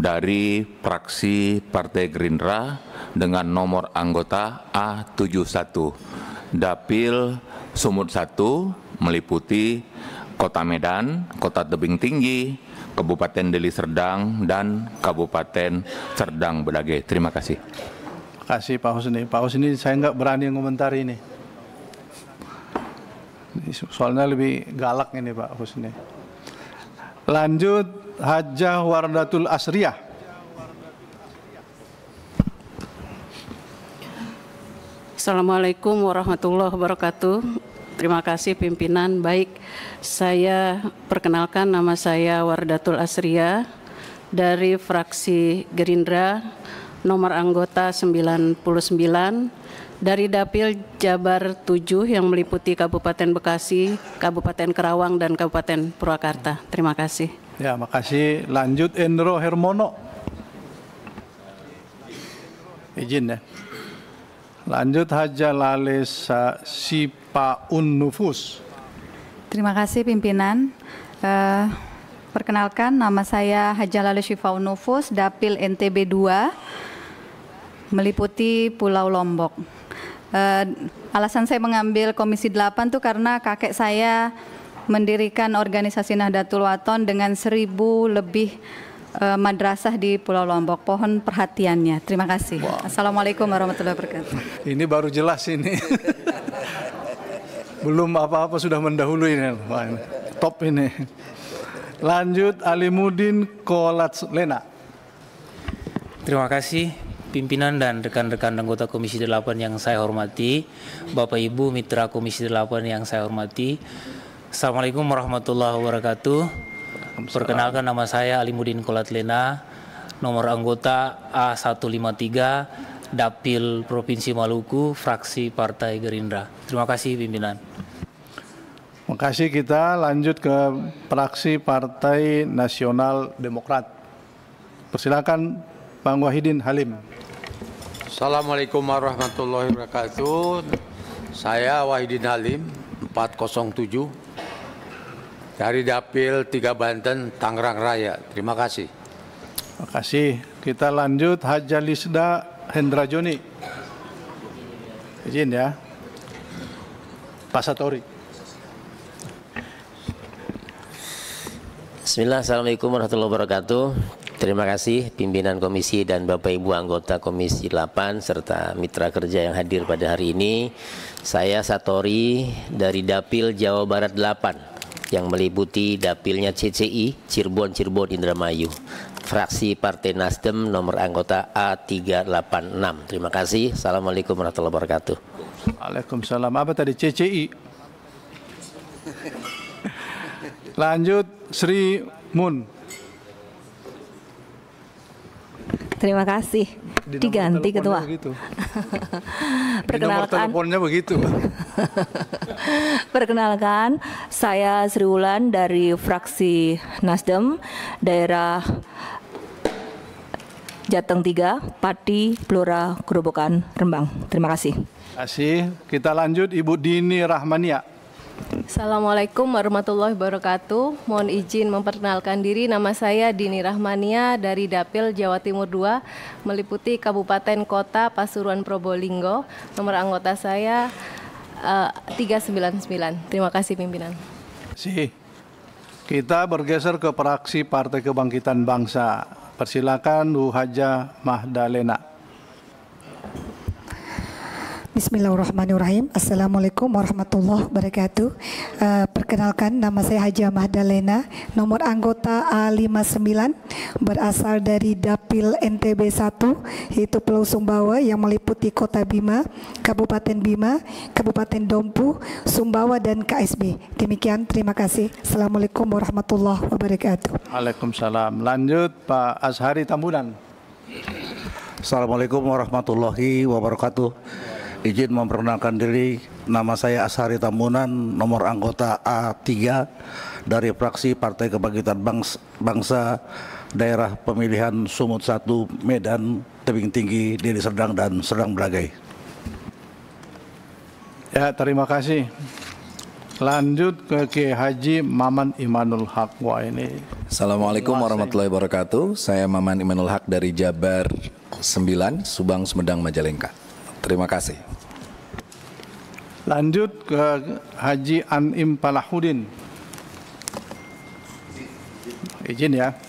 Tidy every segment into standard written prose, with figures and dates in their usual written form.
dari fraksi Partai Gerindra dengan nomor anggota A71. Dapil Sumut 1 meliputi Kota Medan, Kota Tebing Tinggi, Kabupaten Deli Serdang, dan Kabupaten Serdang Bedagai. Terima kasih. Terima kasih Pak Husni. Pak Husni, saya nggak berani komentari ini. Soalnya lebih galak ini Pak Husni. Lanjut, Hajah Wardatul Asriyah. Assalamualaikum warahmatullahi wabarakatuh. Terima kasih pimpinan. Baik, saya perkenalkan, nama saya Wardatul Asriyah dari fraksi Gerindra, nomor anggota 99, dari Dapil Jabar 7 yang meliputi Kabupaten Bekasi, Kabupaten Karawang, dan Kabupaten Purwakarta. Terima kasih. Ya, makasih. Lanjut, Endro Hermono. Izin ya. Lanjut, Hajah Lalesa Sipaun Nufus. Terima kasih pimpinan. Perkenalkan, nama saya Hajah Lalesa Sipaun Nufus, Dapil NTB 2, meliputi Pulau Lombok. Alasan saya mengambil Komisi 8 itu karena kakek saya mendirikan organisasi Nahdlatul Wathon dengan 1.000 lebih madrasah di Pulau Lombok. Pohon perhatiannya. Terima kasih. Wow. Assalamualaikum warahmatullahi wabarakatuh. Ini baru jelas ini. Belum apa-apa sudah mendahului ini. Wah, top ini. Lanjut, Alimuddin Kolatlena. Terima kasih pimpinan dan rekan-rekan anggota Komisi 8 yang saya hormati, Bapak Ibu mitra Komisi 8 yang saya hormati. Assalamualaikum warahmatullahi wabarakatuh. Perkenalkan, nama saya Alimuddin Kolatlena, nomor anggota A153, Dapil Provinsi Maluku, fraksi Partai Gerindra. Terima kasih pimpinan. Terima kasih. Kita lanjut ke fraksi Partai Nasional Demokrat. Persilakan Bang Wahidin Halim. Assalamualaikum warahmatullahi wabarakatuh. Saya Wahidin Halim, 407. Dari Dapil 3 Banten, Tangerang Raya. Terima kasih. Terima kasih. Kita lanjut, Hajah Lisda Hendra Joni. Izin ya. Pak Satori. Bismillah, Assalamualaikum warahmatullahi wabarakatuh. Terima kasih pimpinan komisi dan Bapak Ibu anggota Komisi 8 serta mitra kerja yang hadir pada hari ini. Saya Satori dari Dapil Jawa Barat 8 yang meliputi dapilnya CCI, Cirebon Indramayu. Fraksi Partai Nasdem nomor anggota A386. Terima kasih. Assalamualaikum warahmatullahi wabarakatuh. Waalaikumsalam. Apa tadi CCI? Lanjut, Sri Mun. Terima kasih. Diganti ketua. Perkenalkan. Teleponnya begitu. Perkenalkan, saya Sri Wulan dari fraksi Nasdem, daerah Jateng 3, Pati, Blora, Gerobokan, Rembang. Terima kasih. Terima kasih. Kita lanjut, Ibu Dini Rahmania. Assalamualaikum warahmatullahi wabarakatuh. Mohon izin memperkenalkan diri, nama saya Dini Rahmania dari Dapil Jawa Timur 2, meliputi Kabupaten Kota Pasuruan Probolinggo. Nomor anggota saya 399. Terima kasih pimpinan. Kita bergeser ke fraksi Partai Kebangkitan Bangsa. Persilakan Bu Hajah Mahdalena. Bismillahirrahmanirrahim. Assalamualaikum warahmatullahi wabarakatuh. Perkenalkan, nama saya Hajah Mahdalena, nomor anggota A59, berasal dari Dapil NTB 1, yaitu Pulau Sumbawa yang meliputi Kota Bima, Kabupaten Dompu, Sumbawa, dan KSB. Demikian, terima kasih. Assalamualaikum warahmatullahi wabarakatuh. Waalaikumsalam. Lanjut, Pak Azhari Tambunan. Assalamualaikum warahmatullahi wabarakatuh. Izin memperkenalkan diri, nama saya Ashari Tambunan, nomor anggota A3 dari fraksi Partai Kebangkitan Bangsa, daerah pemilihan Sumut 1, Medan, Tebing Tinggi, Deli Serdang, dan Serdang Bedagai. Ya, terima kasih. Lanjut ke Kiai Haji Maman Imanul Haq. Wah, ini Assalamualaikum warahmatullahi wabarakatuh. Saya Maman Imanul Haq dari Jabar 9, Subang, Sumedang, Majalengka. Terima kasih. Lanjut ke Haji Anim Palahudin. Izin ya.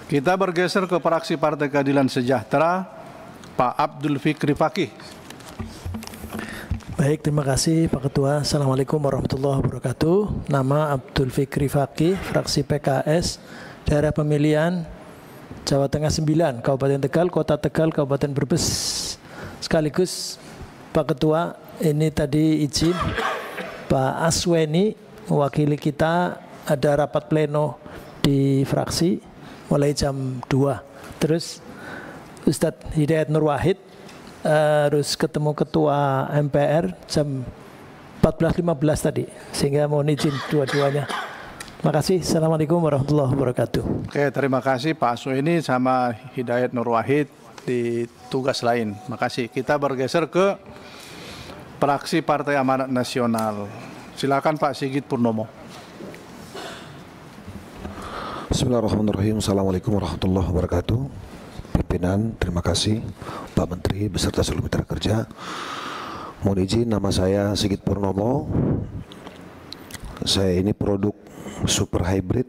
Kita bergeser ke fraksi Partai Keadilan Sejahtera, Pak Abdul Fikri Fakih. Baik, terima kasih Pak Ketua. Assalamualaikum warahmatullahi wabarakatuh. Nama Abdul Fikri Fakih, fraksi PKS, daerah pemilihan Jawa Tengah 9, Kabupaten Tegal, Kota Tegal, Kabupaten Brebes. Sekaligus Pak Ketua, ini tadi izin Pak Asweni, mewakili kita, ada rapat pleno di fraksi mulai jam 2. Terus Ustadz Hidayat Nur Wahid harus ketemu Ketua MPR jam 14.15 tadi, sehingga mohon izin dua-duanya. Terima kasih. Assalamualaikum warahmatullahi wabarakatuh. Oke, terima kasih Pak Asweni sama Hidayat Nur Wahid di tugas lain. Terima kasih. Kita bergeser ke fraksi Partai Amanat Nasional. Silakan Pak Sigit Purnomo. Bismillahirrahmanirrahim. Assalamualaikum warahmatullahi wabarakatuh. Pimpinan, terima kasih. Pak Menteri beserta seluruh mitra kerja. Mohon izin, nama saya Sigit Purnomo. Saya ini produk super hybrid,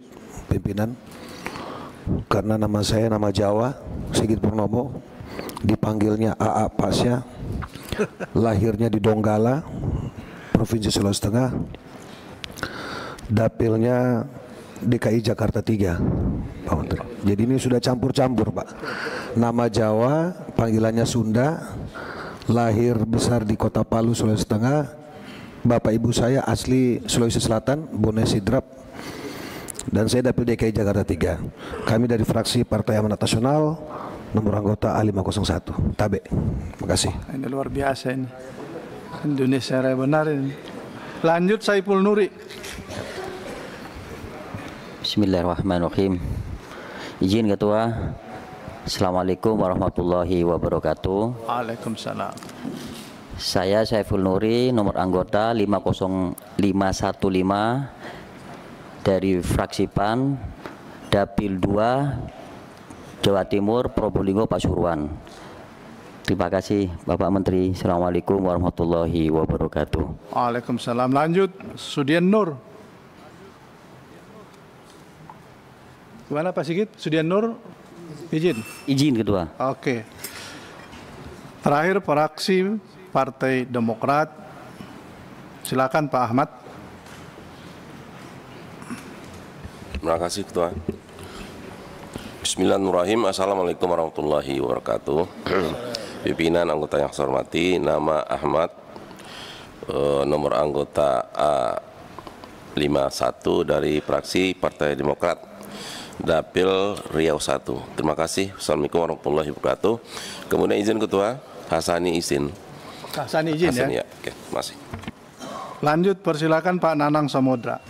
pimpinan. Karena nama saya nama Jawa, Sigit Purnomo. Dipanggilnya AA Pasya. Lahirnya di Donggala, Provinsi Sulawesi Tengah. Dapilnya DKI Jakarta 3, Pak Menteri. Jadi ini sudah campur-campur, Pak. Nama Jawa, panggilannya Sunda, lahir besar di Kota Palu, Sulawesi Tengah. Bapak ibu saya asli Sulawesi Selatan, Bone Sidrap. Dan saya dapil DKI Jakarta 3. Kami dari fraksi Partai Amanat Nasional, nomor anggota A501, Tabe. Terima kasih. Ini luar biasa ini. Indonesia Raya benar ini. Lanjut Saiful Nuri. Bismillahirrahmanirrahim. Izin Ketua. Assalamualaikum warahmatullahi wabarakatuh. Waalaikumsalam. Saya Saiful Nuri, nomor anggota 50515 dari fraksi PAN, Dapil 2, Jawa Timur, Probolinggo, Pasuruan. Terima kasih Bapak Menteri. Assalamualaikum warahmatullahi wabarakatuh. Waalaikumsalam. Lanjut Sudian Nur. Gimana Pak Sigit? Sudian Nur, izin? Izin Ketua. Oke. Terakhir fraksi Partai Demokrat. Silakan Pak Ahmad. Terima kasih Ketua. Bismillahirrahmanirrahim. Assalamualaikum warahmatullahi wabarakatuh. Pimpinan anggota yang saya hormati, nama Ahmad, nomor anggota A51 dari fraksi Partai Demokrat. Dapil Riau 1. Terima kasih. Assalamualaikum warahmatullahi wabarakatuh. Kemudian izin Ketua, Hasani izin. Hasani izin Hasani, ya. Oke, masih. Lanjut persilakan Pak Nanang Samudra.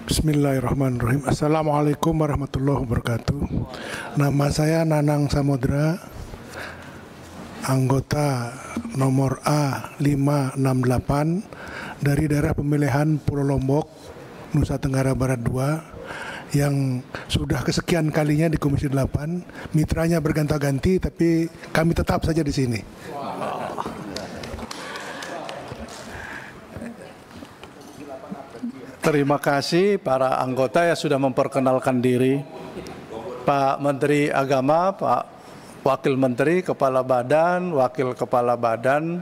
Bismillahirrahmanirrahim. Assalamualaikum warahmatullahi wabarakatuh. Nama saya Nanang Samudra, anggota nomor A568 dari daerah pemilihan Pulau Lombok, Nusa Tenggara Barat 2, yang sudah kesekian kalinya di Komisi 8. Mitranya berganti-ganti, tapi kami tetap saja di sini. Terima kasih para anggota yang sudah memperkenalkan diri. Pak Menteri Agama, Pak Wakil Menteri, Kepala Badan, Wakil Kepala Badan.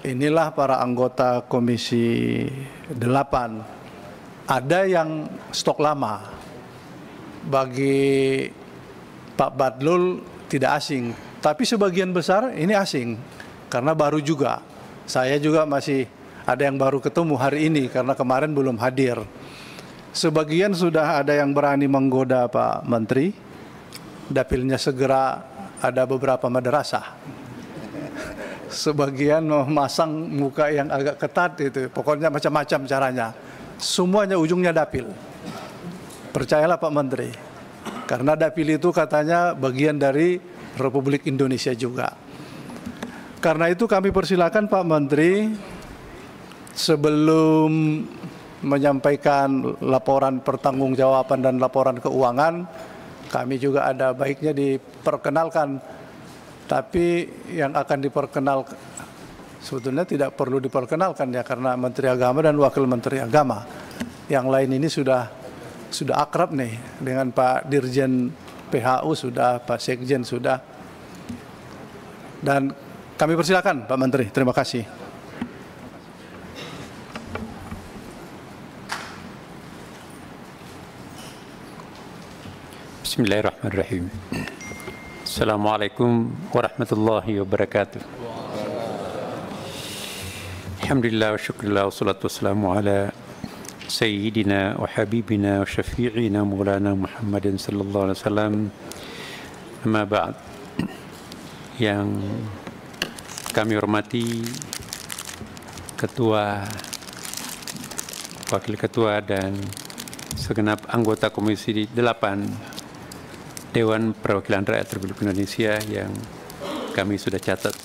Inilah para anggota Komisi 8. Ada yang stok lama. Bagi Pak Badlul tidak asing, tapi sebagian besar ini asing karena baru juga. Saya juga masih ada yang baru ketemu hari ini karena kemarin belum hadir. Sebagian sudah ada yang berani menggoda Pak Menteri. Dapilnya segera ada beberapa madrasah. Sebagian memasang muka yang agak ketat itu, pokoknya macam-macam caranya. Semuanya ujungnya dapil. Percayalah Pak Menteri, karena dapil itu katanya bagian dari Republik Indonesia juga. Karena itu kami persilakan Pak Menteri, sebelum menyampaikan laporan pertanggungjawaban dan laporan keuangan, kami juga ada baiknya diperkenalkan. Tapi yang akan diperkenalkan sebetulnya tidak perlu diperkenalkan ya, karena Menteri Agama dan Wakil Menteri Agama. Yang lain ini sudah akrab nih dengan Pak Dirjen PHU sudah, Pak Sekjen sudah. Dan kami persilakan Pak Menteri. Terima kasih. Bismillahirrahmanirrahim. Assalamualaikum warahmatullahi wabarakatuh. Alhamdulillah wa syukurillah wa salatu wassalamu ala Sayyidina wa Habibina wa Syafi'ina Maulana Muhammadin sallallahu alaihi wasallam. Amma ba'd. Yang kami hormati Ketua, Wakil Ketua dan segenap anggota Komisi 8 Dewan Perwakilan Rakyat Republik Indonesia yang kami sudah catat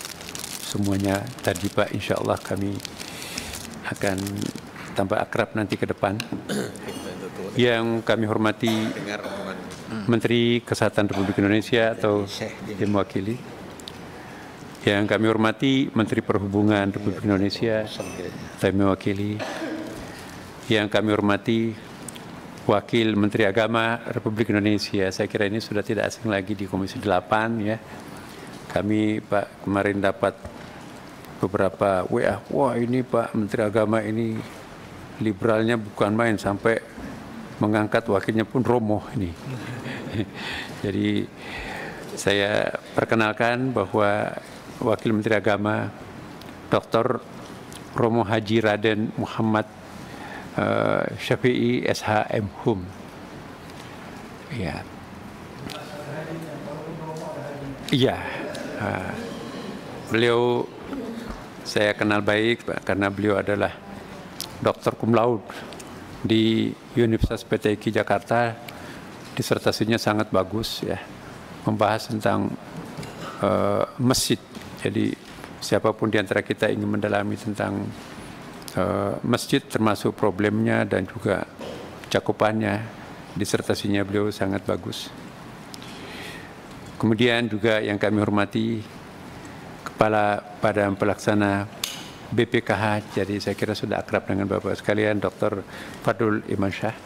semuanya tadi Pak, insya Allah kami akan tambah akrab nanti ke depan. Yang kami hormati Menteri Kesehatan Republik Indonesia atau yang mewakili. Yang kami hormati Menteri Perhubungan Republik Indonesia atau yang mewakili. Yang kami hormati Wakil Menteri Agama Republik Indonesia. Saya kira ini sudah tidak asing lagi di Komisi 8 ya. Kami Pak kemarin dapat beberapa WA, wah ini Pak Menteri Agama ini liberalnya bukan main, sampai mengangkat wakilnya pun Romo ini. Jadi saya perkenalkan bahwa Wakil Menteri Agama Dr. Romo Haji Raden Muhammad Syafi'i SHM Hum. Ya. Iya. Beliau saya kenal baik Pak, karena beliau adalah Dr. Cum Laude di Universitas PTIQ Jakarta. Disertasinya sangat bagus ya, membahas tentang masjid. Jadi siapapun di antara kita ingin mendalami tentang masjid, termasuk problemnya dan juga cakupannya, disertasinya beliau sangat bagus. Kemudian juga yang kami hormati Kepala Badan Pelaksana BPKH, jadi saya kira sudah akrab dengan Bapak sekalian, Dr. Fadul Imansyah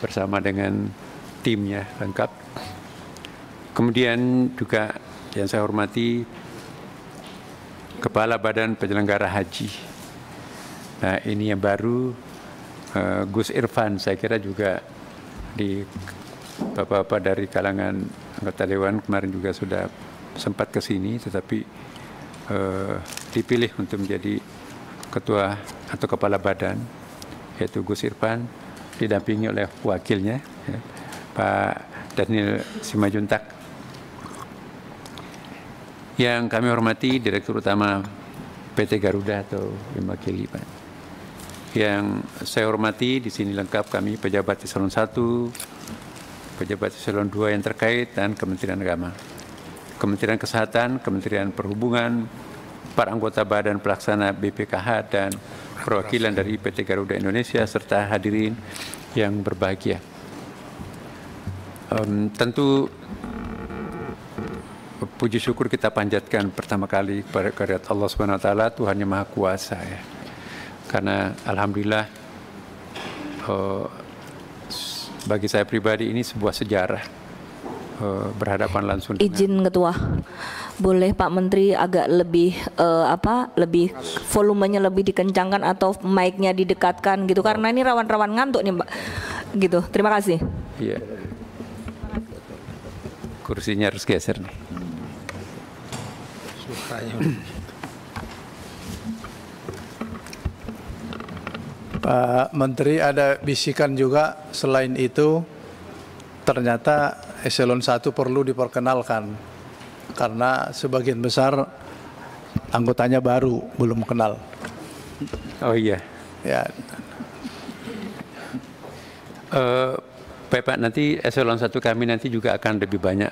bersama dengan timnya lengkap. Kemudian juga yang saya hormati Kepala Badan Penyelenggara Haji. Nah ini yang baru, Gus Irfan, saya kira juga di Bapak-bapak dari kalangan anggota Dewan kemarin juga sudah sempat ke sini, tetapi dipilih untuk menjadi Ketua atau Kepala Badan, yaitu Gus Irfan, didampingi oleh wakilnya, ya, Pak Daniel Simajuntak. Yang kami hormati Direktur Utama PT Garuda atau mewakili Pak. Yang saya hormati di sini lengkap kami pejabat eselon 1, pejabat eselon 2 yang terkait, dan Kementerian Agama, Kementerian Kesehatan, Kementerian Perhubungan, para anggota Badan Pelaksana BPKH dan perwakilan dari PT Garuda Indonesia serta hadirin yang berbahagia. Tentu puji syukur kita panjatkan pertama kali kepada kehadirat Allah Subhanahu wa taala, Tuhan yang Maha Kuasa ya. Karena alhamdulillah bagi saya pribadi ini sebuah sejarah berhadapan langsung dengan... Izin Ketua, boleh Pak Menteri agak lebih lebih volumenya lebih dikencangkan atau mic-nya didekatkan gitu, karena ini rawan-rawan ngantuk nih Pak. Gitu. Terima kasih. Iya. Kursinya harus geser nih. Pak Menteri, ada bisikan juga selain itu ternyata eselon 1 perlu diperkenalkan karena sebagian besar anggotanya baru, belum kenal. Oh iya. Ya. Pak, nanti eselon 1 kami nanti juga akan lebih banyak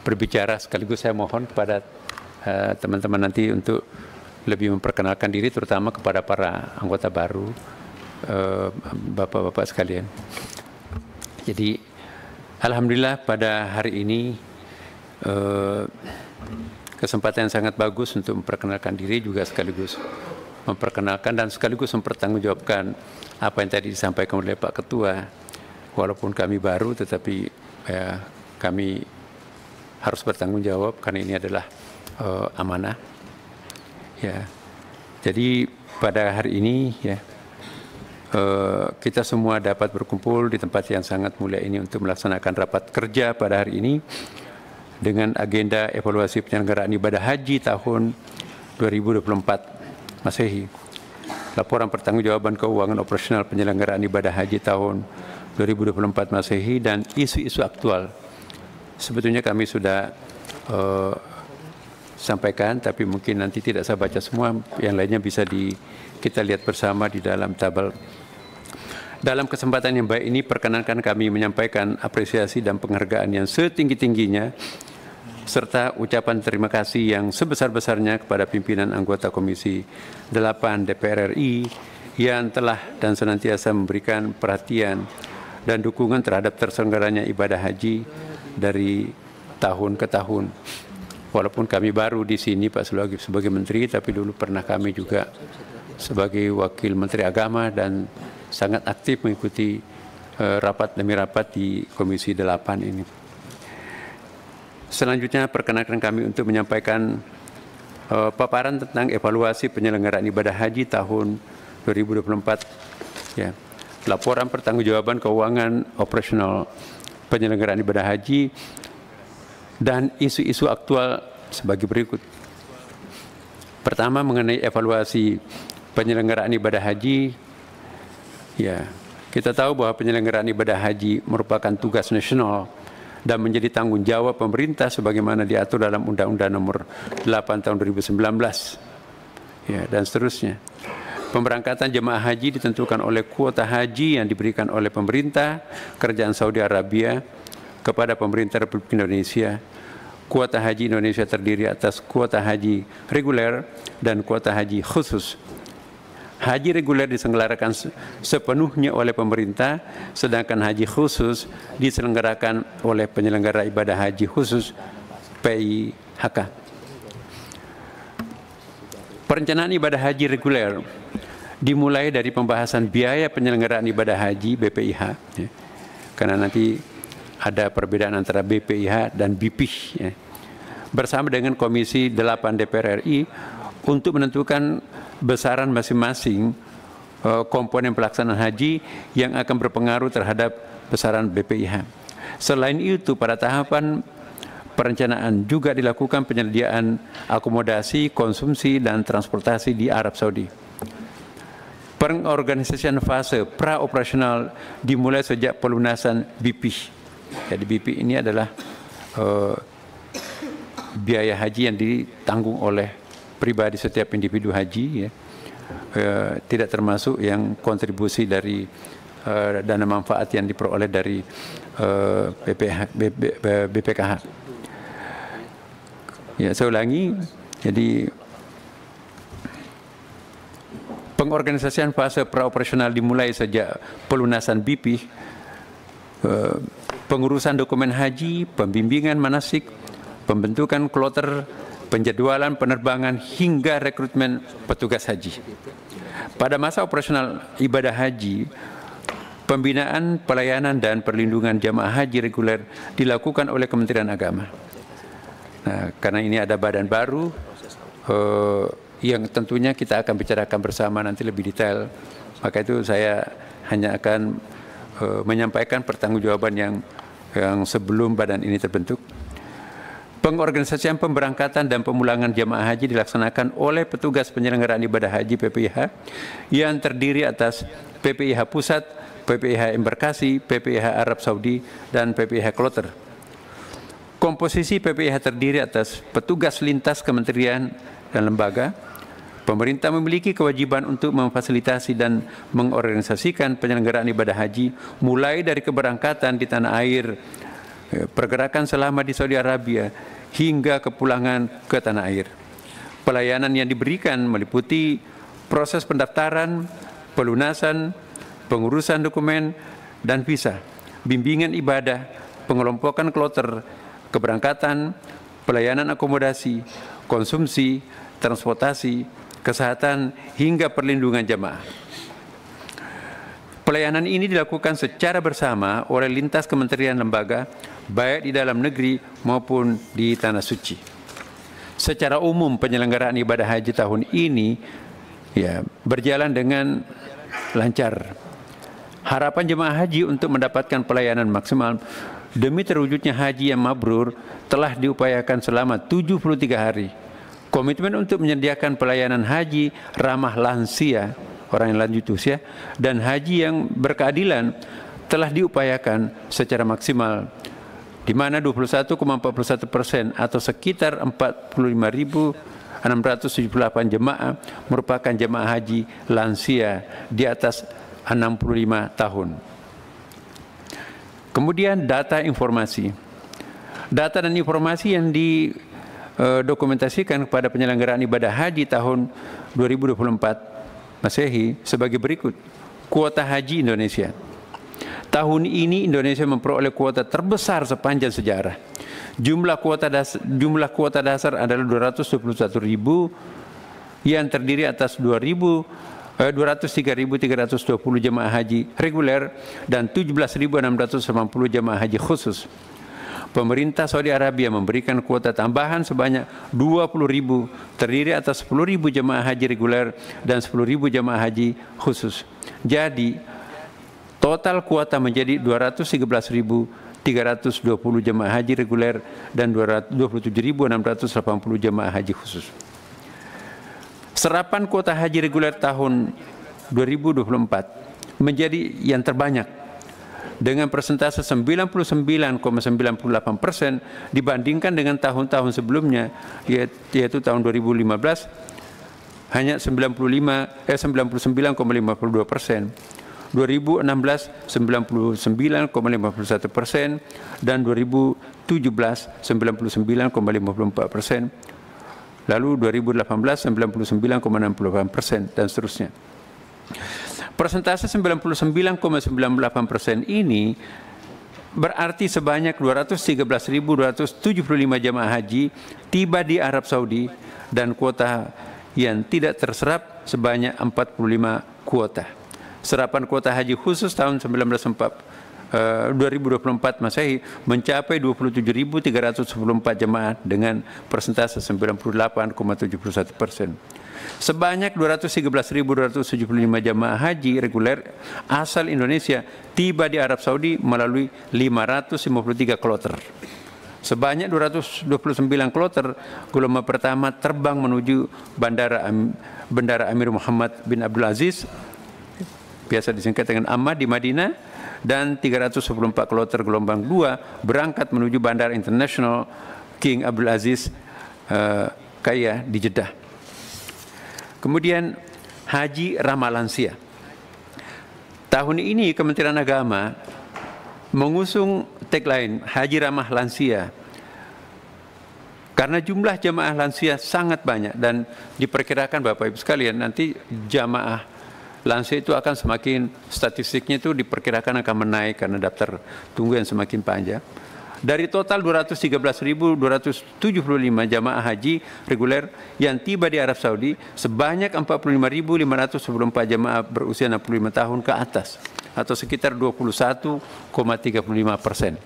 berbicara, sekaligus saya mohon kepada teman-teman nanti untuk lebih memperkenalkan diri, terutama kepada para anggota baru. Bapak-bapak sekalian. Jadi alhamdulillah pada hari ini kesempatan yang sangat bagus untuk memperkenalkan diri, juga sekaligus memperkenalkan dan sekaligus mempertanggungjawabkan apa yang tadi disampaikan oleh Pak Ketua. Walaupun kami baru, tetapi kami harus bertanggung jawab karena ini adalah amanah. Ya, jadi pada hari ini ya kita semua dapat berkumpul di tempat yang sangat mulia ini untuk melaksanakan rapat kerja pada hari ini dengan agenda evaluasi penyelenggaraan ibadah haji tahun 2024 Masehi, laporan pertanggungjawaban keuangan operasional penyelenggaraan ibadah haji tahun 2024 Masehi, dan isu-isu aktual. Sebetulnya kami sudah sampaikan, tapi mungkin nanti tidak saya baca semua, yang lainnya bisa kita lihat bersama di dalam tabel. Dalam kesempatan yang baik ini, perkenankan kami menyampaikan apresiasi dan penghargaan yang setinggi-tingginya, serta ucapan terima kasih yang sebesar-besarnya kepada pimpinan anggota Komisi 8 DPR RI yang telah dan senantiasa memberikan perhatian dan dukungan terhadap terselenggaranya ibadah haji dari tahun ke tahun. Walaupun kami baru di sini Pak sebagai Menteri, tapi dulu pernah kami juga sebagai Wakil Menteri Agama dan sangat aktif mengikuti rapat demi rapat di Komisi 8 ini. Selanjutnya perkenankan kami untuk menyampaikan paparan tentang evaluasi penyelenggaraan ibadah haji tahun 2024. Ya, laporan pertanggungjawaban keuangan operasional penyelenggaraan ibadah haji dan isu-isu aktual sebagai berikut. Pertama, mengenai evaluasi penyelenggaraan ibadah haji. Ya, kita tahu bahwa penyelenggaraan ibadah haji merupakan tugas nasional dan menjadi tanggung jawab pemerintah sebagaimana diatur dalam Undang-Undang Nomor 8 Tahun 2019. Ya, dan seterusnya. Pemberangkatan jemaah haji ditentukan oleh kuota haji yang diberikan oleh pemerintah Kerajaan Saudi Arabia kepada pemerintah Republik Indonesia. Kuota haji Indonesia terdiri atas kuota haji reguler dan kuota haji khusus. Haji reguler diselenggarakan sepenuhnya oleh pemerintah, sedangkan haji khusus diselenggarakan oleh penyelenggara ibadah haji khusus PIHK. Perencanaan ibadah haji reguler dimulai dari pembahasan biaya penyelenggaraan ibadah haji BPIH, ya, karena nanti ada perbedaan antara BPIH dan BPIH, ya, bersama dengan Komisi 8 DPR RI untuk menentukan besaran masing-masing komponen pelaksanaan haji yang akan berpengaruh terhadap besaran BPIH. Selain itu, pada tahapan perencanaan juga dilakukan penyediaan akomodasi, konsumsi, dan transportasi di Arab Saudi. Pengorganisasian fase pra-operasional dimulai sejak pelunasan BP. Jadi BP ini adalah biaya haji yang ditanggung oleh pribadi setiap individu haji, ya. Tidak termasuk yang kontribusi dari dana manfaat yang diperoleh dari BPKH. Ya, saya ulangi, jadi pengorganisasian fase praoperasional dimulai sejak pelunasan BP, pengurusan dokumen haji, pembimbingan manasik, pembentukan kloter, penjadwalan penerbangan hingga rekrutmen petugas haji. Pada masa operasional ibadah haji, pembinaan, pelayanan, dan perlindungan jamaah haji reguler dilakukan oleh Kementerian Agama. Nah, karena ini ada badan baru yang tentunya kita akan bicarakan bersama nanti lebih detail, maka itu saya hanya akan menyampaikan pertanggungjawaban yang sebelum badan ini terbentuk. Pengorganisasian pemberangkatan dan pemulangan jamaah haji dilaksanakan oleh petugas penyelenggaraan ibadah haji PPIH yang terdiri atas PPIH Pusat, PPIH Embarkasi, PPIH Arab Saudi, dan PPIH Kloter. Komposisi PPIH terdiri atas petugas lintas kementerian dan lembaga. Pemerintah memiliki kewajiban untuk memfasilitasi dan mengorganisasikan penyelenggaraan ibadah haji mulai dari keberangkatan di tanah air, pergerakan selama di Saudi Arabia, hingga kepulangan ke tanah air. Pelayanan yang diberikan meliputi proses pendaftaran, pelunasan, pengurusan dokumen dan visa, bimbingan ibadah, pengelompokan kloter, keberangkatan, pelayanan akomodasi, konsumsi, transportasi, kesehatan, hingga perlindungan jamaah. Pelayanan ini dilakukan secara bersama oleh lintas kementerian lembaga, baik di dalam negeri maupun di Tanah Suci. Secara umum penyelenggaraan ibadah haji tahun ini berjalan dengan lancar. Harapan jemaah haji untuk mendapatkan pelayanan maksimal demi terwujudnya haji yang mabrur telah diupayakan selama 73 hari. Komitmen untuk menyediakan pelayanan haji ramah lansia, orang yang lanjut usia, dan haji yang berkeadilan telah diupayakan secara maksimal, di mana 21,41% atau sekitar 45.678 jemaah merupakan jemaah haji lansia di atas 65 tahun. Kemudian data informasi. Data dan informasi yang didokumentasikan kepada penyelenggaraan ibadah haji tahun 2024 Masehi sebagai berikut. Kuota haji Indonesia. Tahun ini Indonesia memperoleh kuota terbesar sepanjang sejarah. Jumlah kuota dasar adalah 221.000 yang terdiri atas 203.320 jemaah haji reguler dan 17.680 jemaah haji khusus. Pemerintah Saudi Arabia memberikan kuota tambahan sebanyak 20.000 terdiri atas 10.000 jemaah haji reguler dan 10.000 jemaah haji khusus. Jadi total kuota menjadi 213.320 jemaah haji reguler dan 27.680 jemaah haji khusus. Serapan kuota haji reguler tahun 2024 menjadi yang terbanyak dengan persentase 99,98% dibandingkan dengan tahun-tahun sebelumnya, yaitu tahun 2015 hanya 99,52%, 2016 99,51% dan 2017 99,54%. Lalu 2018 99,68% dan seterusnya. Persentase 99,98% ini berarti sebanyak 213.275 jemaah haji tiba di Arab Saudi dan kuota yang tidak terserap sebanyak 45 kuota. Serapan kuota haji khusus tahun 2024 Masehi mencapai 27.314 jemaah dengan persentase 98,71%. Sebanyak 213.275 jemaah haji reguler asal Indonesia tiba di Arab Saudi melalui 553 kloter. Sebanyak 229 kloter gelombang pertama terbang menuju Bandara Amir Muhammad bin Abdul Aziz, biasa disingkat dengan AMA di Madinah, dan 314 kloter gelombang 2 berangkat menuju Bandara Internasional King Abdul Aziz Kaya di Jeddah. Kemudian haji ramah lansia. Tahun ini Kementerian Agama mengusung tagline Haji Ramah Lansia karena jumlah jamaah lansia sangat banyak dan diperkirakan Bapak Ibu sekalian nanti jamaah lansia itu akan semakin, statistiknya itu diperkirakan akan menaik karena daftar tunggu yang semakin panjang. Dari total 213.275 jamaah haji reguler yang tiba di Arab Saudi, sebanyak 45.594 jamaah berusia 65 tahun ke atas, atau sekitar 21,35%.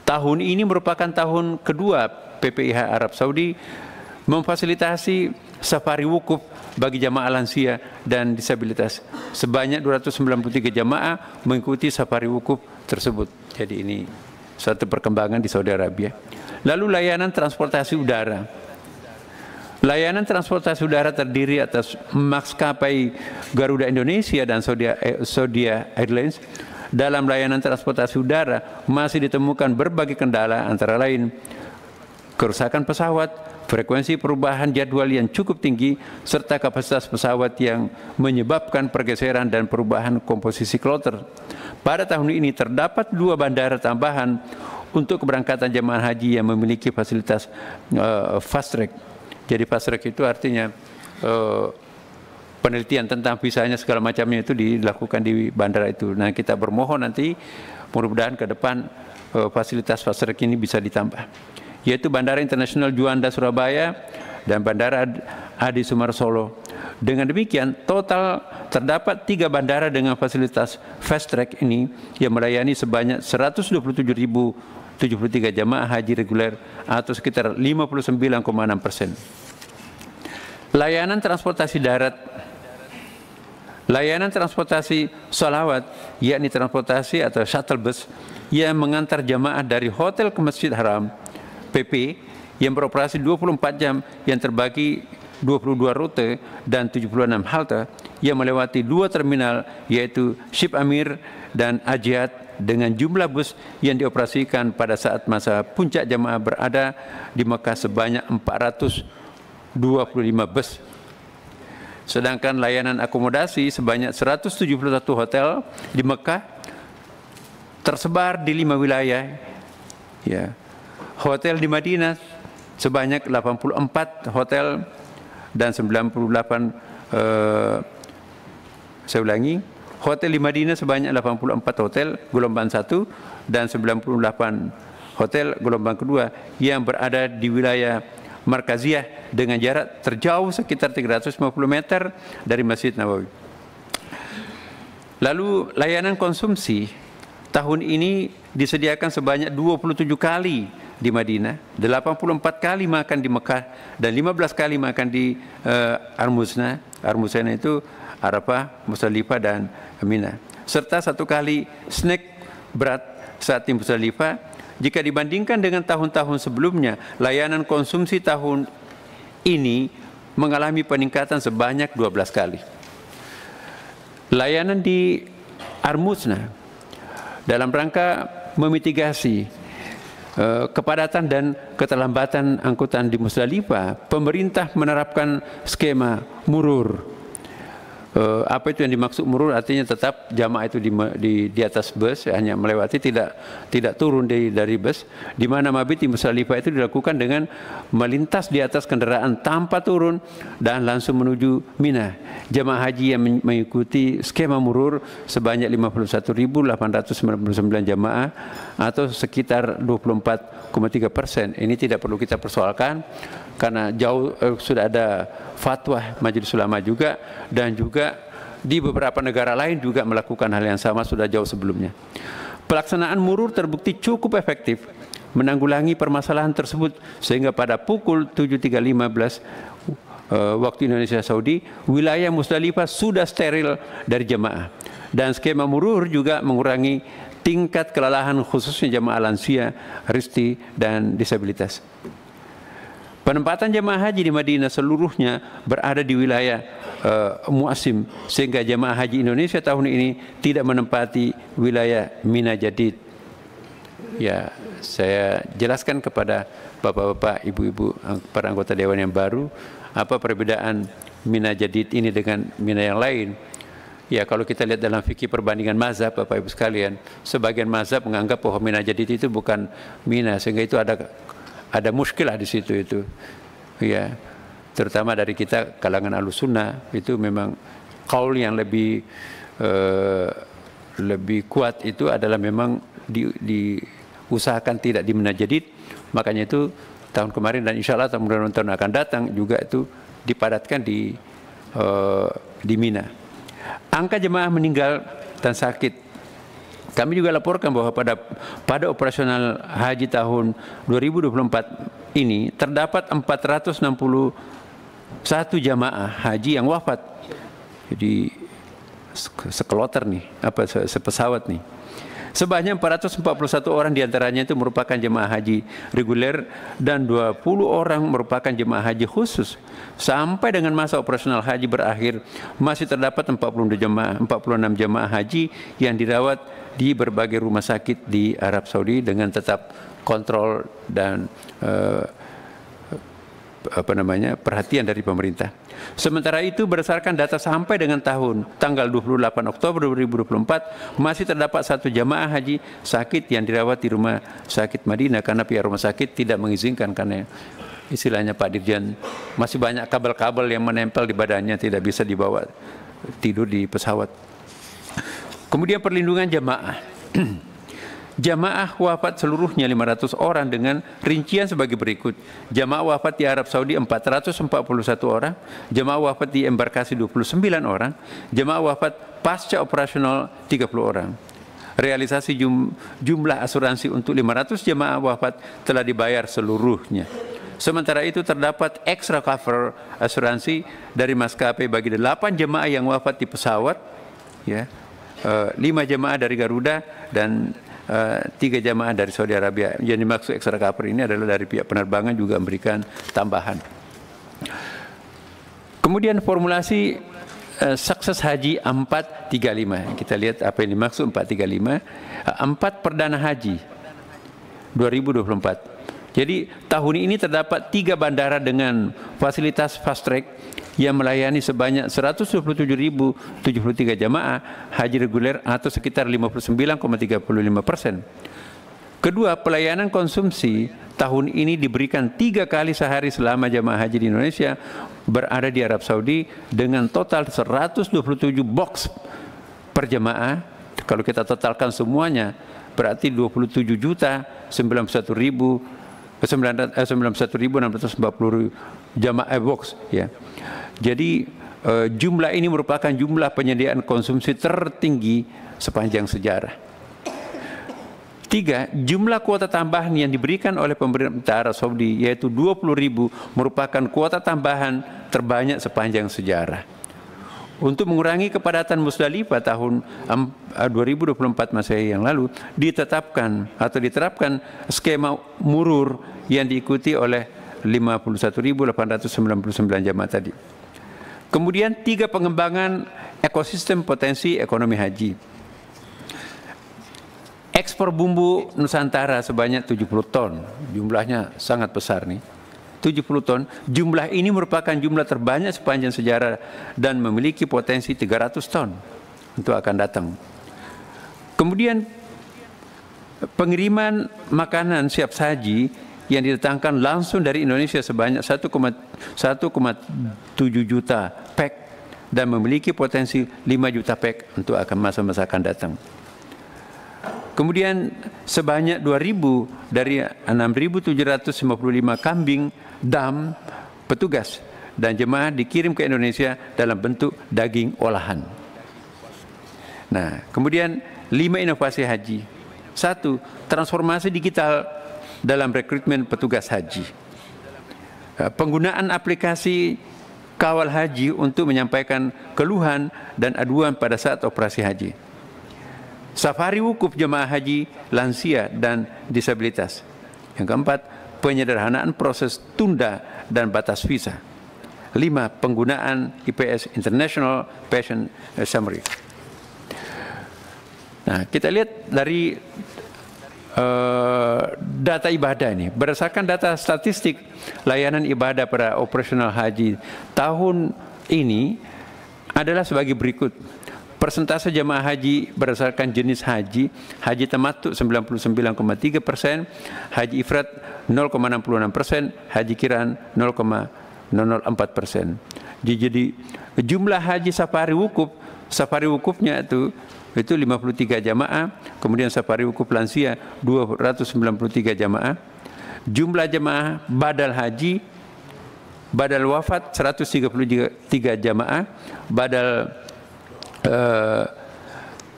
Tahun ini merupakan tahun kedua PPIH Arab Saudi memfasilitasi safari wukuf bagi jamaah lansia dan disabilitas. Sebanyak 293 jamaah mengikuti safari wukuf tersebut. Jadi ini suatu perkembangan di Saudi Arabia. Lalu layanan transportasi udara. Layanan transportasi udara terdiri atas maskapai Garuda Indonesia dan Saudi Airlines. Dalam layanan transportasi udara masih ditemukan berbagai kendala, antara lain kerusakan pesawat, frekuensi perubahan jadwal yang cukup tinggi, serta kapasitas pesawat yang menyebabkan pergeseran dan perubahan komposisi kloter. Pada tahun ini terdapat 2 bandara tambahan untuk keberangkatan jemaah haji yang memiliki fasilitas fast track. Jadi fast track itu artinya penelitian tentang visanya segala macamnya itu dilakukan di bandara itu. Nah, kita bermohon nanti mudah-mudahan ke depan fasilitas fast track ini bisa ditambah, yaitu Bandara Internasional Juanda Surabaya dan Bandara Adi Sumarmo Solo. Dengan demikian total terdapat 3 bandara dengan fasilitas fast track ini yang melayani sebanyak 127.073 jamaah haji reguler atau sekitar 59,6%. Layanan transportasi darat, layanan transportasi sholawat, yakni transportasi atau shuttle bus yang mengantar jamaah dari hotel ke Masjid Haram, PP, yang beroperasi 24 jam yang terbagi 22 rute dan 76 halte yang melewati 2 terminal yaitu Ship Amir dan Ajiat dengan jumlah bus yang dioperasikan pada saat masa puncak jamaah berada di Mekah sebanyak 425 bus. Sedangkan layanan akomodasi sebanyak 171 hotel di Mekah tersebar di 5 wilayah. Ya. Hotel di Madinah sebanyak 84 hotel dan 98 saya ulangi, hotel di Madinah sebanyak 84 hotel gelombang 1 dan 98 hotel gelombang kedua yang berada di wilayah Markaziyah dengan jarak terjauh sekitar 350 meter dari Masjid Nabawi. Lalu layanan konsumsi tahun ini disediakan sebanyak 27 kali di Madinah, 84 kali makan di Mekah, dan 15 kali makan di Armuzna. Armuzna itu Arafah, Musdalifah, dan Mina. Serta 1 kali snack berat saat di Musdalifah. Jika dibandingkan dengan tahun-tahun sebelumnya, layanan konsumsi tahun ini mengalami peningkatan sebanyak 12 kali. Layanan di Armuzna dalam rangka memitigasi kepadatan dan keterlambatan angkutan di Musdalifah, pemerintah menerapkan skema murur. Apa itu yang dimaksud murur? Artinya tetap jamaah itu di atas bus, hanya melewati, tidak turun dari bus. Di mana mabit di Musdalifah itu dilakukan dengan melintas di atas kendaraan tanpa turun dan langsung menuju Mina. Jamaah haji yang mengikuti skema murur sebanyak 51.899 jamaah atau sekitar 24,3%. Ini tidak perlu kita persoalkan karena jauh sudah ada fatwa Majelis Ulama juga, dan juga di beberapa negara lain juga melakukan hal yang sama sudah jauh sebelumnya. Pelaksanaan murur terbukti cukup efektif menanggulangi permasalahan tersebut sehingga pada pukul 7.15 waktu Indonesia Saudi, wilayah Musdalifah sudah steril dari jemaah, dan skema murur juga mengurangi tingkat kelelahan khususnya jemaah lansia, risti, dan disabilitas. Penempatan jemaah haji di Madinah seluruhnya berada di wilayah Mu'asim, sehingga jemaah haji Indonesia tahun ini tidak menempati wilayah Mina Jadid. Ya, saya jelaskan kepada bapak-bapak, ibu-ibu, para anggota dewan yang baru, apa perbedaan Mina Jadid ini dengan Mina yang lain. Ya, kalau kita lihat dalam fikih perbandingan mazhab, Bapak Ibu sekalian, sebagian mazhab menganggap bahwa Mina Jadid itu bukan Mina, sehingga itu ada muskilah di situ itu. Ya, terutama dari kita kalangan Ahlussunnah itu memang qaul yang lebih kuat itu adalah memang diusahakan tidak di Mina Jadid. Makanya itu tahun kemarin dan insya Allah tahun akan datang juga itu dipadatkan di Mina. Angka jemaah meninggal dan sakit, kami juga laporkan bahwa pada operasional haji tahun 2024 ini terdapat 461 jamaah haji yang wafat. Jadi sekeloter nih, sepesawat nih. Sebanyak 441 orang diantaranya itu merupakan jemaah haji reguler dan 20 orang merupakan jemaah haji khusus. Sampai dengan masa operasional haji berakhir, masih terdapat 46 jemaah haji yang dirawat di berbagai rumah sakit di Arab Saudi dengan tetap kontrol dan perhatian dari pemerintah. Sementara itu berdasarkan data sampai dengan tanggal 28 Oktober 2024 masih terdapat 1 jamaah haji sakit yang dirawat di rumah sakit Madinah karena pihak rumah sakit tidak mengizinkan karena istilahnya Pak Dirjen, masih banyak kabel-kabel yang menempel di badannya, tidak bisa dibawa tidur di pesawat. Kemudian perlindungan jamaah. Jamaah wafat seluruhnya 500 orang dengan rincian sebagai berikut. Jamaah wafat di Arab Saudi 441 orang, jamaah wafat di embarkasi 29 orang, jamaah wafat pasca operasional 30 orang. Realisasi jumlah asuransi untuk 500 jamaah wafat telah dibayar seluruhnya. Sementara itu terdapat extra cover asuransi dari maskapai bagi 8 jemaah yang wafat di pesawat, ya, 5 jemaah dari Garuda dan 3 jemaah dari Saudi Arabia. Yang dimaksud extra cover ini adalah dari pihak penerbangan juga memberikan tambahan. Kemudian formulasi sukses haji 435. Kita lihat apa yang dimaksud 435. 4 perdana haji 2024. Jadi tahun ini terdapat 3 bandara dengan fasilitas fast track yang melayani sebanyak 127.073 jamaah haji reguler atau sekitar 59,35%. Kedua, pelayanan konsumsi tahun ini diberikan 3 kali sehari selama jamaah haji di Indonesia berada di Arab Saudi dengan total 127 box per jamaah. Kalau kita totalkan semuanya berarti 27.91.640 jamaah box, ya. Jadi jumlah ini merupakan jumlah penyediaan konsumsi tertinggi sepanjang sejarah. 3. Jumlah kuota tambahan yang diberikan oleh pemerintah Arab Saudi yaitu 20.000 merupakan kuota tambahan terbanyak sepanjang sejarah. Untuk mengurangi kepadatan Musdalifah tahun 2024 Masehi yang lalu diterapkan skema murur yang diikuti oleh 51.899 jamaah tadi. Kemudian 3 pengembangan ekosistem potensi ekonomi haji. Ekspor bumbu Nusantara sebanyak 70 ton, jumlahnya sangat besar nih. 70 ton, jumlah ini merupakan jumlah terbanyak sepanjang sejarah dan memiliki potensi 300 ton untuk akan datang. Kemudian pengiriman makanan siap saji yang didatangkan langsung dari Indonesia sebanyak 1,7 juta pack dan memiliki potensi 5 juta pack untuk akan masa-masa akan datang. Kemudian sebanyak 2.000 dari 6.755 kambing dam petugas dan jemaah dikirim ke Indonesia dalam bentuk daging olahan. Nah, kemudian 5 inovasi haji. 1. Transformasi digital dalam rekrutmen petugas haji. Penggunaan aplikasi kawal haji untuk menyampaikan keluhan dan aduan pada saat operasi haji. Safari wukuf jemaah haji lansia dan disabilitas. Yang keempat, penyederhanaan proses tunda dan batas visa. 5. Penggunaan IPS International Patient Summary. Nah, kita lihat dari data ibadah ini. Berdasarkan data statistik layanan ibadah pada operasional haji tahun ini adalah sebagai berikut. Persentase jamaah haji berdasarkan jenis haji, haji tamattu 99,3%, haji ifrat 0,66%, haji kiraan 0,004%. Jadi jumlah haji safari wukufnya itu 53 jamaah, kemudian safari wukuf lansia 293 jamaah. Jumlah jamaah badal haji, badal wafat 133 jamaah, badal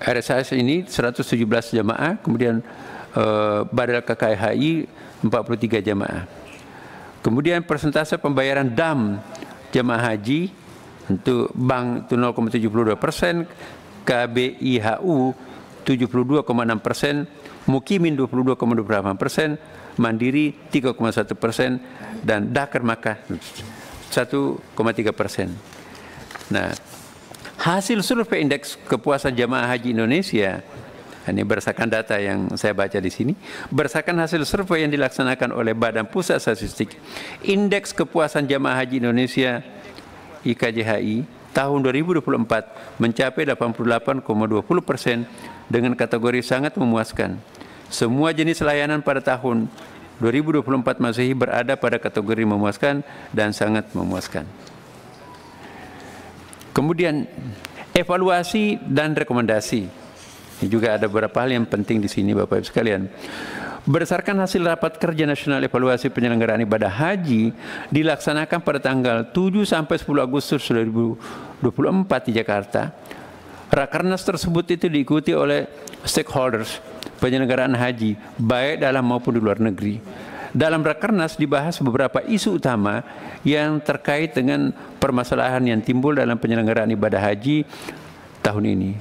RSAS ini 117 jamaah, kemudian badal KKHI 43 jamaah. Kemudian persentase pembayaran dam jamaah haji untuk bank itu 0,72%, KBIHU 72,6%, Mukimin 22,28%, Mandiri 3,1%, dan Dakar Makkah 1,3%. Nah, hasil survei indeks kepuasan jamaah haji Indonesia, ini berdasarkan data yang saya baca di sini, berdasarkan hasil survei yang dilaksanakan oleh Badan Pusat Statistik, indeks kepuasan jamaah haji Indonesia IKJHI tahun 2024 mencapai 88,20% dengan kategori sangat memuaskan. Semua jenis layanan pada tahun 2024 Masehi berada pada kategori memuaskan dan sangat memuaskan. Kemudian evaluasi dan rekomendasi. Ini juga ada beberapa hal yang penting di sini Bapak Ibu sekalian. Berdasarkan hasil rapat kerja nasional evaluasi penyelenggaraan ibadah haji dilaksanakan pada tanggal 7 sampai 10 Agustus 2024 di Jakarta. Rakernas tersebut itu diikuti oleh stakeholders penyelenggaraan haji baik dalam maupun di luar negeri. Dalam Rakernas dibahas beberapa isu utama yang terkait dengan permasalahan yang timbul dalam penyelenggaraan ibadah haji tahun ini.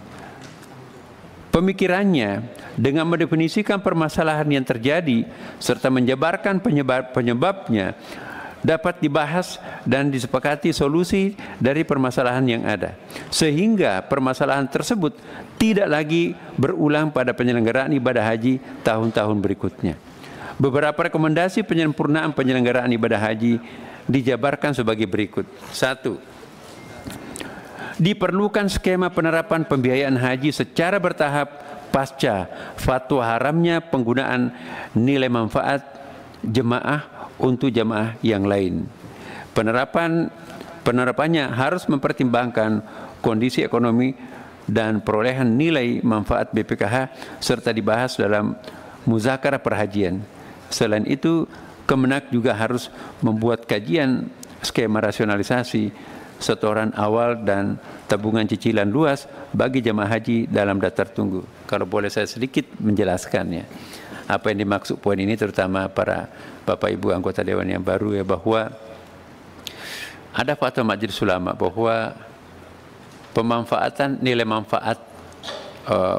Pemikirannya dengan mendefinisikan permasalahan yang terjadi serta menjabarkan penyebabnya dapat dibahas dan disepakati solusi dari permasalahan yang ada, sehingga permasalahan tersebut tidak lagi berulang pada penyelenggaraan ibadah haji tahun-tahun berikutnya. Beberapa rekomendasi penyempurnaan penyelenggaraan ibadah haji dijabarkan sebagai berikut. 1. Diperlukan skema penerapan pembiayaan haji secara bertahap pasca fatwa haramnya penggunaan nilai manfaat jemaah untuk jemaah yang lain. Penerapannya harus mempertimbangkan kondisi ekonomi dan perolehan nilai manfaat BPKH serta dibahas dalam muzakarah perhajian. Selain itu, Kemenak juga harus membuat kajian skema rasionalisasi setoran awal dan tabungan cicilan luas bagi jemaah haji dalam daftar tunggu. Kalau boleh saya sedikit menjelaskannya. Apa yang dimaksud poin ini terutama para Bapak Ibu anggota Dewan yang baru ya, bahwa ada fatwa Majelis Ulama bahwa pemanfaatan nilai manfaat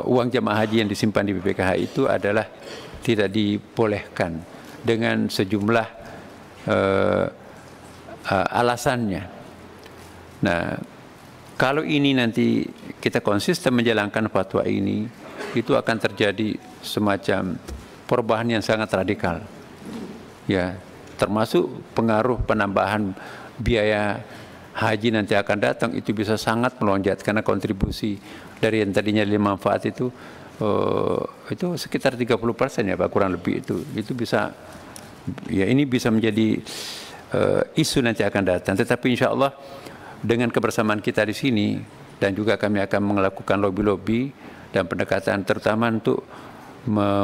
uang jemaah haji yang disimpan di BPKH itu adalah tidak dibolehkan dengan sejumlah alasannya. Nah, kalau ini nanti kita konsisten menjalankan fatwa ini, itu akan terjadi semacam perubahan yang sangat radikal. Ya, termasuk pengaruh penambahan biaya haji nanti akan datang itu bisa sangat melonjak karena kontribusi dari yang tadinya lima manfaat itu sekitar 30% ya Pak, kurang lebih itu bisa ya, ini bisa menjadi isu nanti akan datang. Tetapi insya Allah dengan kebersamaan kita di sini dan juga kami akan melakukan lobby-lobby dan pendekatan terutama untuk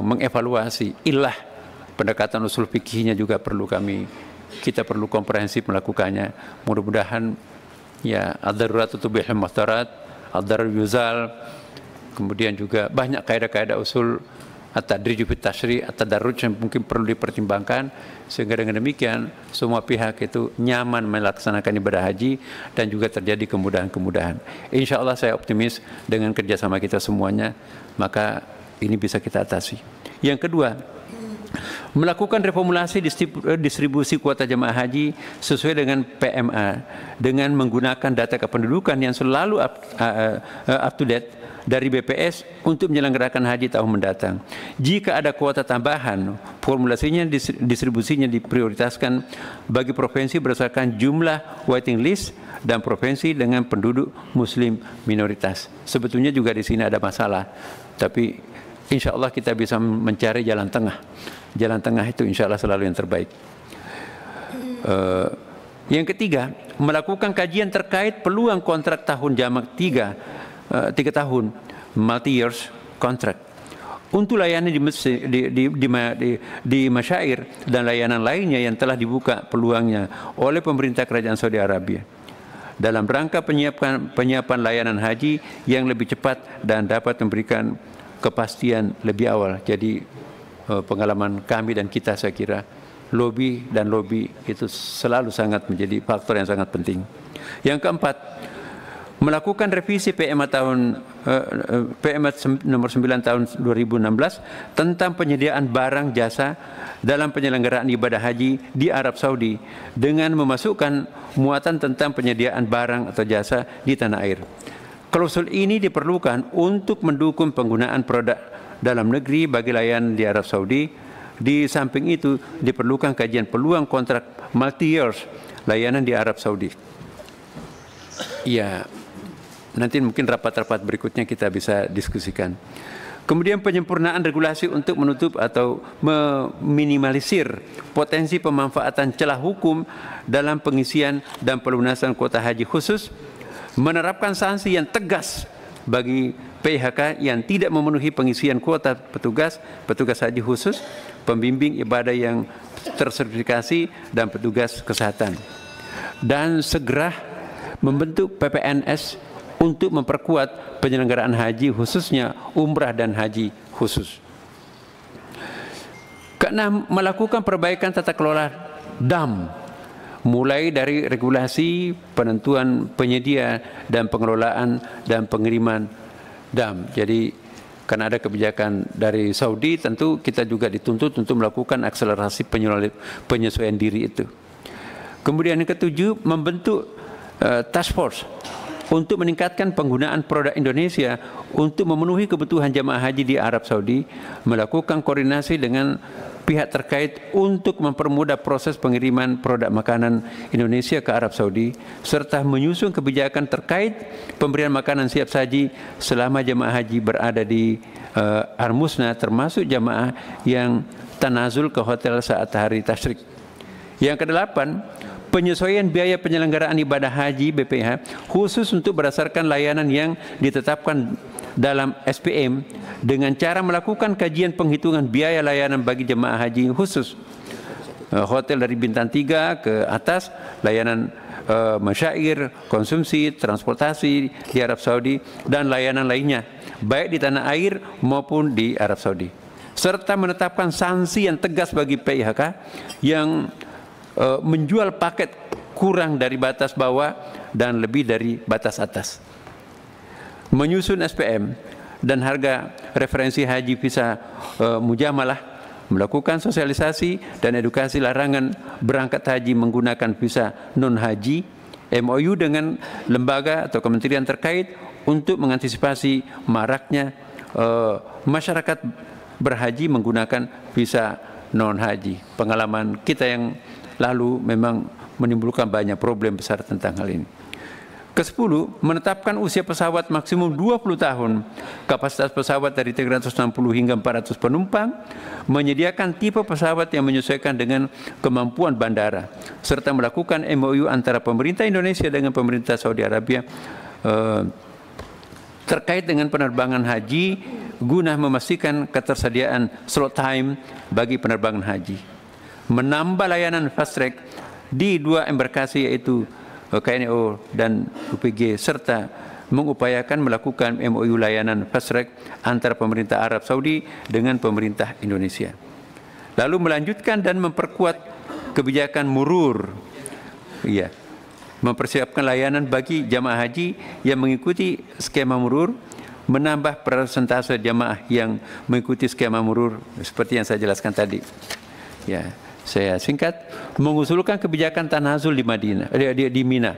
mengevaluasi ilah pendekatan usul fikihnya juga kita perlu komprehensif melakukannya. Mudah-mudahan ya ad-darurat tubihul muhtarat, ad-darar yuzal, kemudian juga banyak kaidah-kaidah usul at-tadrij fi tasyri' at-tadarruj yang mungkin perlu dipertimbangkan sehingga dengan demikian semua pihak itu nyaman melaksanakan ibadah haji dan juga terjadi kemudahan-kemudahan. Insya Allah saya optimis dengan kerjasama kita semuanya maka ini bisa kita atasi. Yang kedua, melakukan reformulasi distribusi kuota jemaah haji sesuai dengan PMA dengan menggunakan data kependudukan yang selalu up to date dari BPS untuk menyelenggarakan haji tahun mendatang. Jika ada kuota tambahan, formulasinya distribusinya diprioritaskan bagi provinsi berdasarkan jumlah waiting list dan provinsi dengan penduduk muslim minoritas. Sebetulnya juga di sini ada masalah, tapi insya Allah kita bisa mencari jalan tengah. Jalan tengah itu insya Allah selalu yang terbaik. Yang ketiga, melakukan kajian terkait peluang kontrak tahun jamak 3 tahun multi years contract untuk layanan di masyair dan layanan lainnya yang telah dibuka peluangnya oleh pemerintah Kerajaan Saudi Arabia dalam rangka penyiapan layanan haji yang lebih cepat dan dapat memberikan kepastian lebih awal. Jadi pengalaman kami dan kita saya kira lobby itu selalu sangat menjadi faktor yang sangat penting. Yang keempat, melakukan revisi PMA nomor 9 tahun 2016 tentang penyediaan barang jasa dalam penyelenggaraan ibadah haji di Arab Saudi dengan memasukkan muatan tentang penyediaan barang atau jasa di tanah air. Klausul ini diperlukan untuk mendukung penggunaan produk dalam negeri bagi layanan di Arab Saudi. Di samping itu diperlukan kajian peluang kontrak multi years layanan di Arab Saudi. Ya, nanti mungkin rapat-rapat berikutnya kita bisa diskusikan. Kemudian penyempurnaan regulasi untuk menutup atau meminimalisir potensi pemanfaatan celah hukum dalam pengisian dan pelunasan kuota haji khusus, menerapkan sanksi yang tegas bagi PIHK yang tidak memenuhi pengisian kuota petugas haji khusus, pembimbing ibadah yang tersertifikasi, dan petugas kesehatan. Dan segera membentuk PPNS untuk memperkuat penyelenggaraan haji, khususnya umrah dan haji khusus. Keenam, melakukan perbaikan tata kelola dam, mulai dari regulasi, penentuan penyedia dan pengelolaan dan pengiriman dam. Jadi karena ada kebijakan dari Saudi, tentu kita juga dituntut untuk melakukan akselerasi penyesuaian diri itu. Kemudian yang ketujuh, membentuk task force untuk meningkatkan penggunaan produk Indonesia untuk memenuhi kebutuhan jamaah haji di Arab Saudi, melakukan koordinasi dengan pihak terkait untuk mempermudah proses pengiriman produk makanan Indonesia ke Arab Saudi, serta menyusun kebijakan terkait pemberian makanan siap saji selama jamaah haji berada di Al-Musna, termasuk jamaah yang tanazul ke hotel saat hari tasyrik. Yang kedelapan, penyesuaian biaya penyelenggaraan ibadah haji BPH khusus untuk berdasarkan layanan yang ditetapkan dalam SPM dengan cara melakukan kajian penghitungan biaya layanan bagi jemaah haji khusus. Hotel dari bintang 3 ke atas, layanan masyair, konsumsi, transportasi di Arab Saudi, dan layanan lainnya, baik di tanah air maupun di Arab Saudi. Serta menetapkan sanksi yang tegas bagi PIHK yang menjual paket kurang dari batas bawah dan lebih dari batas atas. Menyusun SPM dan harga referensi haji visa mujamalah, melakukan sosialisasi dan edukasi larangan berangkat haji menggunakan visa non-haji, MOU dengan lembaga atau kementerian terkait untuk mengantisipasi maraknya masyarakat berhaji menggunakan visa non-haji. Pengalaman kita yang lalu memang menimbulkan banyak problem besar tentang hal ini. Ke-10, menetapkan usia pesawat maksimum 20 tahun, kapasitas pesawat dari 360 hingga 400 penumpang, menyediakan tipe pesawat yang menyesuaikan dengan kemampuan bandara, serta melakukan MOU antara pemerintah Indonesia dengan pemerintah Saudi Arabia terkait dengan penerbangan haji guna memastikan ketersediaan slot time bagi penerbangan haji. Menambah layanan fast track di 2 embarkasi yaitu KNO dan UPG, serta mengupayakan melakukan MOU layanan fast track antara pemerintah Arab Saudi dengan pemerintah Indonesia. Lalu melanjutkan dan memperkuat kebijakan murur, mempersiapkan layanan bagi jamaah haji yang mengikuti skema murur, menambah persentase jamaah yang mengikuti skema murur seperti yang saya jelaskan tadi. Saya singkat, mengusulkan kebijakan tanazul di Madinah, di Mina.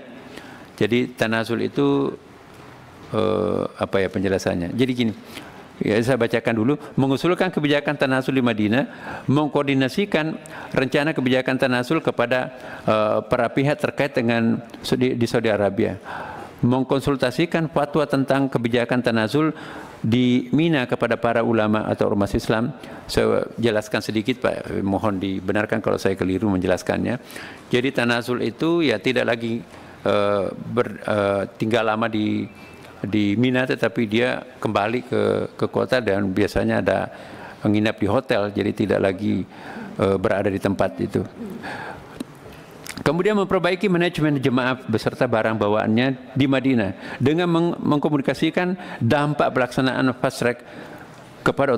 Jadi tanazul itu apa ya penjelasannya? Jadi gini, saya bacakan dulu. Mengusulkan kebijakan tanazul di Madinah, mengkoordinasikan rencana kebijakan tanazul kepada para pihak terkait dengan di Saudi Arabia, mengkonsultasikan fatwa tentang kebijakan tanazul di Mina kepada para ulama atau ormas Islam. Saya jelaskan sedikit Pak, mohon dibenarkan kalau saya keliru menjelaskannya. Jadi tanazul itu ya tidak lagi tinggal lama di Mina, tetapi dia kembali ke kota dan biasanya ada menginap di hotel, jadi tidak lagi berada di tempat itu. Kemudian memperbaiki manajemen jemaah beserta barang bawaannya di Madinah dengan mengkomunikasikan dampak pelaksanaan fast track kepada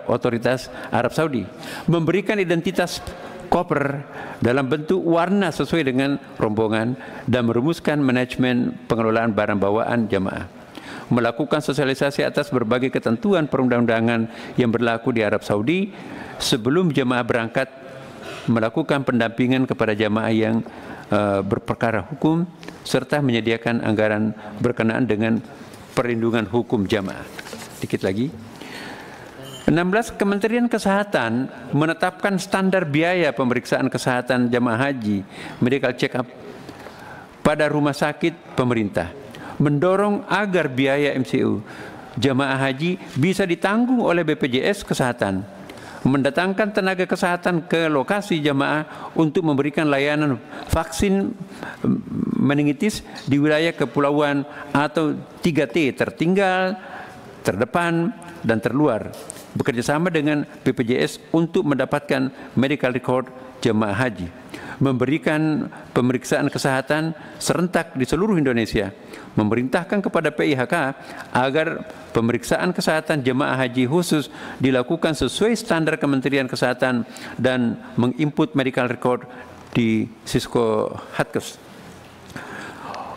otoritas Arab Saudi, memberikan identitas koper dalam bentuk warna sesuai dengan rombongan dan merumuskan manajemen pengelolaan barang bawaan jemaah, melakukan sosialisasi atas berbagai ketentuan perundang-undangan yang berlaku di Arab Saudi sebelum jemaah berangkat, melakukan pendampingan kepada jamaah yang berperkara hukum, serta menyediakan anggaran berkenaan dengan perlindungan hukum jamaah. Dikit lagi. 16. Kementerian Kesehatan menetapkan standar biaya pemeriksaan kesehatan jamaah haji, medical check up, pada rumah sakit pemerintah, mendorong agar biaya MCU jamaah haji bisa ditanggung oleh BPJS Kesehatan, mendatangkan tenaga kesehatan ke lokasi jamaah untuk memberikan layanan vaksin meningitis di wilayah kepulauan atau 3T, tertinggal, terdepan, dan terluar, bekerjasama dengan BPJS untuk mendapatkan medical record jemaah haji, memberikan pemeriksaan kesehatan serentak di seluruh Indonesia, memerintahkan kepada PIHK agar pemeriksaan kesehatan jemaah haji khusus dilakukan sesuai standar Kementerian Kesehatan dan menginput medical record di Sisko Hatkes.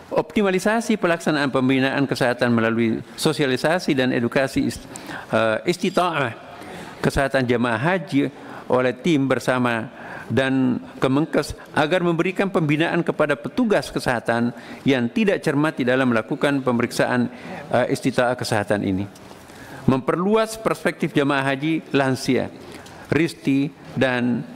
Optimalisasi pelaksanaan pembinaan kesehatan melalui sosialisasi dan edukasi istita'ah kesehatan jemaah haji oleh tim bersama dan Kemenkes agar memberikan pembinaan kepada petugas kesehatan yang tidak cermat di dalam melakukan pemeriksaan istita'ah kesehatan ini. Memperluas perspektif jemaah haji lansia, risti dan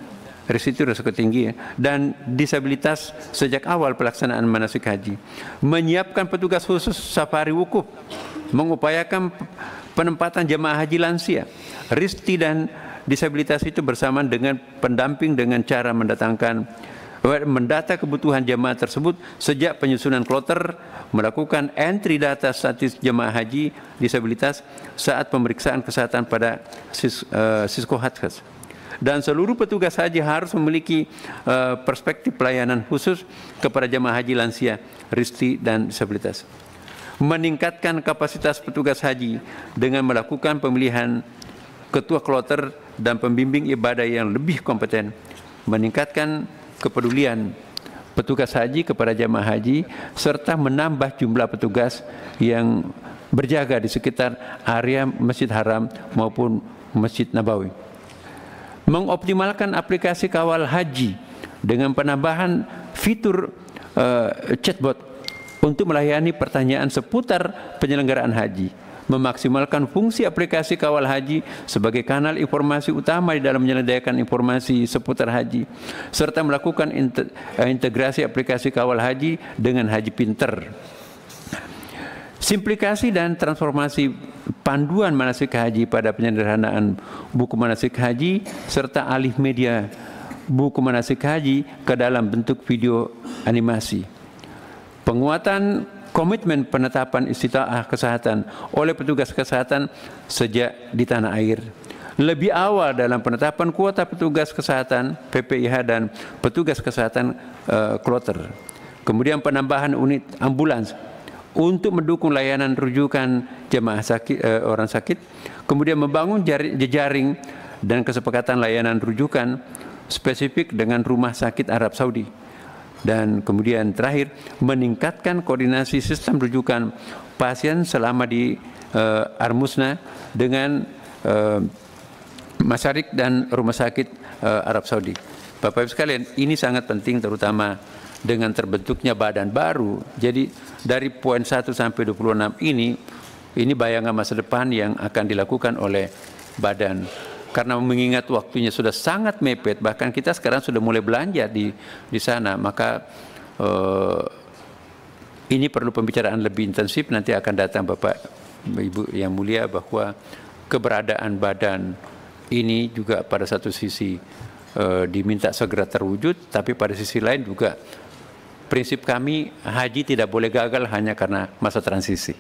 risiko tinggi dan disabilitas sejak awal pelaksanaan manasik haji. Menyiapkan petugas khusus safari wukuf, mengupayakan penempatan jemaah haji lansia, risti dan disabilitas itu bersamaan dengan pendamping dengan cara mendata kebutuhan jemaah tersebut sejak penyusunan kloter, melakukan entry data status jemaah haji disabilitas saat pemeriksaan kesehatan pada Sisko Hatkes. Dan seluruh petugas haji harus memiliki perspektif pelayanan khusus kepada jemaah haji lansia, risti, dan disabilitas. Meningkatkan kapasitas petugas haji dengan melakukan pemilihan ketua kloter dan pembimbing ibadah yang lebih kompeten. Meningkatkan kepedulian petugas haji kepada jemaah haji serta menambah jumlah petugas yang berjaga di sekitar area Masjid Haram maupun Masjid Nabawi. Mengoptimalkan aplikasi kawal haji dengan penambahan fitur chatbot untuk melayani pertanyaan seputar penyelenggaraan haji. Memaksimalkan fungsi aplikasi kawal haji sebagai kanal informasi utama di dalam menyediakan informasi seputar haji, serta melakukan integrasi aplikasi kawal haji dengan Haji Pinter. Simplikasi dan transformasi panduan manasik haji pada penyederhanaan buku manasik haji serta alih media buku manasik haji ke dalam bentuk video animasi. Penguatan komitmen penetapan istita'ah kesehatan oleh petugas kesehatan sejak di tanah air. Lebih awal dalam penetapan kuota petugas kesehatan PPIH dan petugas kesehatan kloter. Kemudian penambahan unit ambulans untuk mendukung layanan rujukan jemaah sakit, orang sakit, kemudian membangun jejaring dan kesepakatan layanan rujukan spesifik dengan Rumah Sakit Arab Saudi, dan kemudian terakhir meningkatkan koordinasi sistem rujukan pasien selama di Armusna dengan Masyarik dan Rumah Sakit Arab Saudi. Bapak Ibu sekalian, ini sangat penting terutama dengan terbentuknya badan baru. Jadi dari poin 1 sampai 26 ini bayangan masa depan yang akan dilakukan oleh badan. Karena mengingat waktunya sudah sangat mepet, bahkan kita sekarang sudah mulai belanja di sana, maka ini perlu pembicaraan lebih intensif. Nanti akan datang Bapak Ibu yang mulia bahwa keberadaan badan ini juga pada satu sisi diminta segera terwujud, tapi pada sisi lain juga prinsip kami haji tidak boleh gagal hanya karena masa transisi.